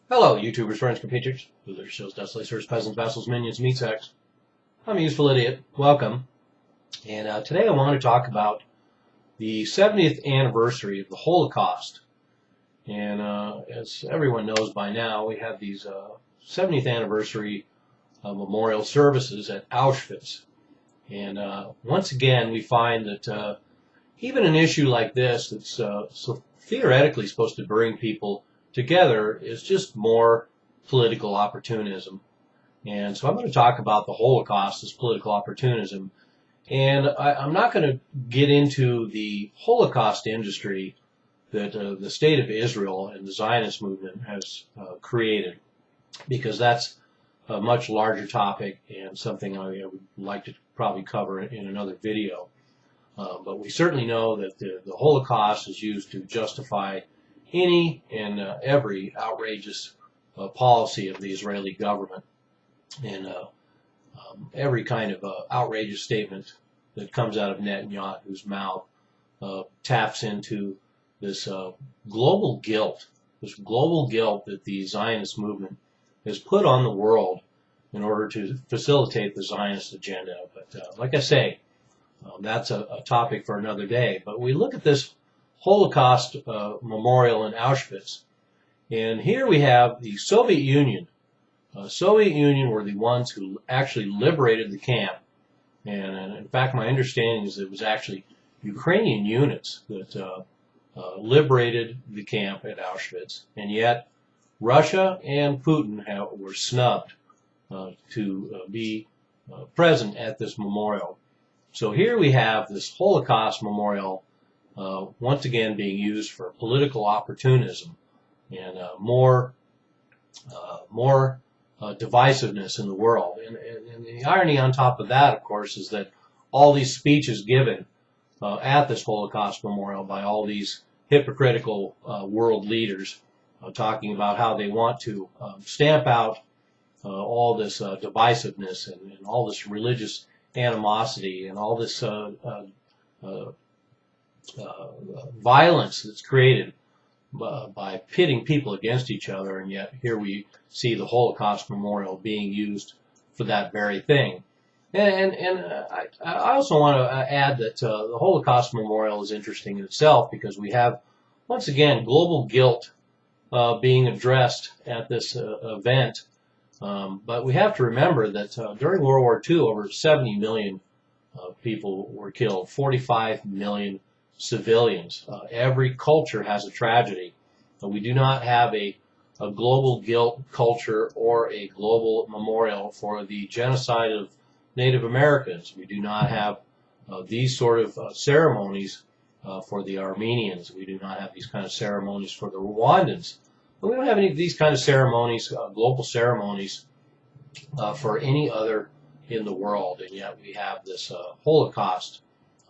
Hello, YouTubers, friends, compatriots, rulers, shows, dust, lacers, peasants, vassals, minions, meat sacks. I'm a useful idiot. Welcome. And today I want to talk about the 70th anniversary of the Holocaust. And as everyone knows by now, we have these 70th anniversary memorial services at Auschwitz. And once again, we find that even an issue like this that's so theoretically supposed to bring people together is just more political opportunism. And so I'm going to talk about the Holocaust as political opportunism. And I'm not going to get into the Holocaust industry that the state of Israel and the Zionist movement has created, because that's a much larger topic and something I would like to probably cover in another video. But we certainly know that the Holocaust is used to justify any and every outrageous policy of the Israeli government, and every kind of outrageous statement that comes out of Netanyahu's mouth taps into this global guilt that the Zionist movement has put on the world in order to facilitate the Zionist agenda. But like I say, that's a topic for another day. But we look at this Holocaust memorial in Auschwitz, and here we have the Soviet Union. Soviet Union were the ones who actually liberated the camp, and in fact my understanding is it was actually Ukrainian units that liberated the camp at Auschwitz, and yet Russia and Putin were snubbed to be present at this memorial. So here we have this Holocaust memorial once again being used for political opportunism and more divisiveness in the world. And the irony on top of that, of course, is that all these speeches given at this Holocaust memorial by all these hypocritical world leaders talking about how they want to stamp out all this divisiveness and all this religious animosity and all this violence that's created by pitting people against each other, and yet here we see the Holocaust memorial being used for that very thing. And I also want to add that the Holocaust memorial is interesting in itself, because we have, once again, global guilt being addressed at this event. But we have to remember that during World War II, over 70 million people were killed, 45 million civilians. Every culture has a tragedy. We do not have a global guilt culture or a global memorial for the genocide of Native Americans. We do not have these sort of ceremonies for the Armenians. We do not have these kind of ceremonies for the Rwandans. But we don't have any of these kind of ceremonies, global ceremonies, for any other in the world. And yet we have this Holocaust.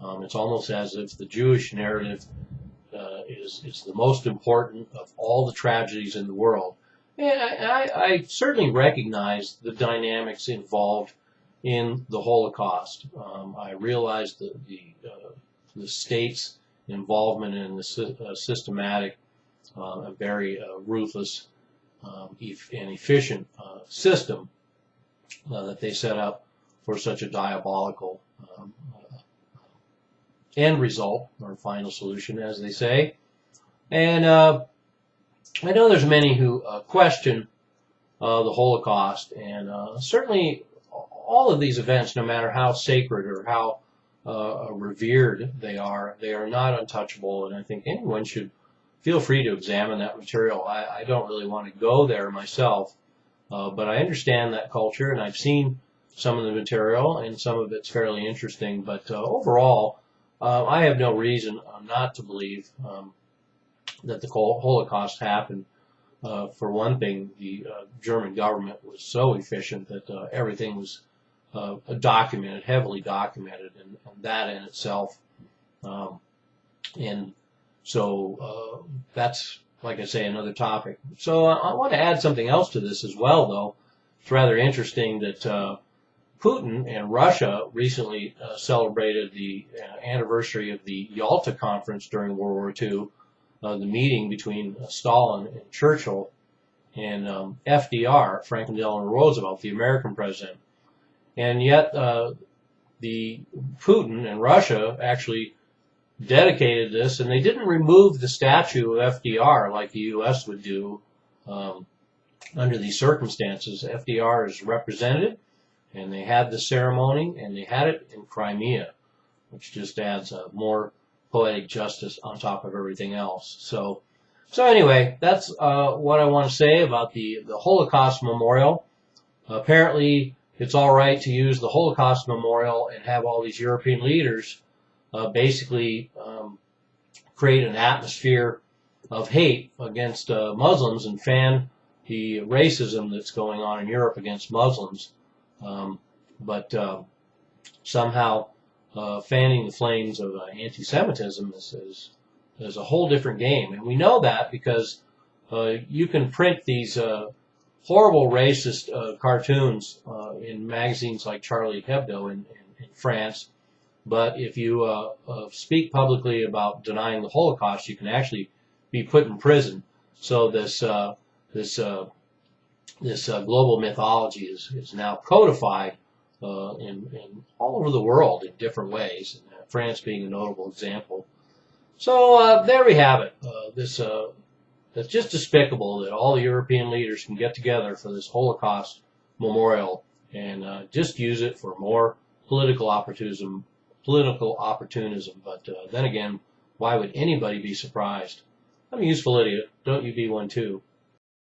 It's almost as if the Jewish narrative is the most important of all the tragedies in the world. And I certainly recognize the dynamics involved in the Holocaust. I realize the state's involvement in the systematic, very ruthless and efficient system that they set up for such a diabolical end result, or final solution, as they say. And I know there's many who question the Holocaust, and certainly all of these events, no matter how sacred or how revered they are not untouchable, and I think anyone should feel free to examine that material. I don't really want to go there myself, but I understand that culture, and I've seen some of the material, and some of it's fairly interesting. But overall, I have no reason not to believe that the Holocaust happened. For one thing, the German government was so efficient that everything was documented, heavily documented, and that in itself. And so that's, like I say, another topic. So I want to add something else to this as well, though. It's rather interesting that Putin and Russia recently celebrated the anniversary of the Yalta conference during World War II, the meeting between Stalin and Churchill. and FDR, Franklin Delano Roosevelt, the American president. And yet the Putin and Russia actually dedicated this, and they didn't remove the statue of FDR like the U.S. would do under these circumstances. FDR is represented, and they had the ceremony, and they had it in Crimea, which just adds more poetic justice on top of everything else. So anyway, that's what I want to say about the Holocaust Memorial. Apparently, it's all right to use the Holocaust Memorial and have all these European leaders basically create an atmosphere of hate against Muslims and fan the racism that's going on in Europe against Muslims. But somehow fanning the flames of anti-Semitism is a whole different game. And we know that because you can print these horrible racist cartoons in magazines like Charlie Hebdo in France. But if you speak publicly about denying the Holocaust, you can actually be put in prison. So this global mythology is now codified in all over the world in different ways, and France being a notable example. So there we have it. It's just despicable that all the European leaders can get together for this Holocaust memorial and just use it for more political opportunism. But then again, why would anybody be surprised? I'm a useful idiot. Don't you be one too.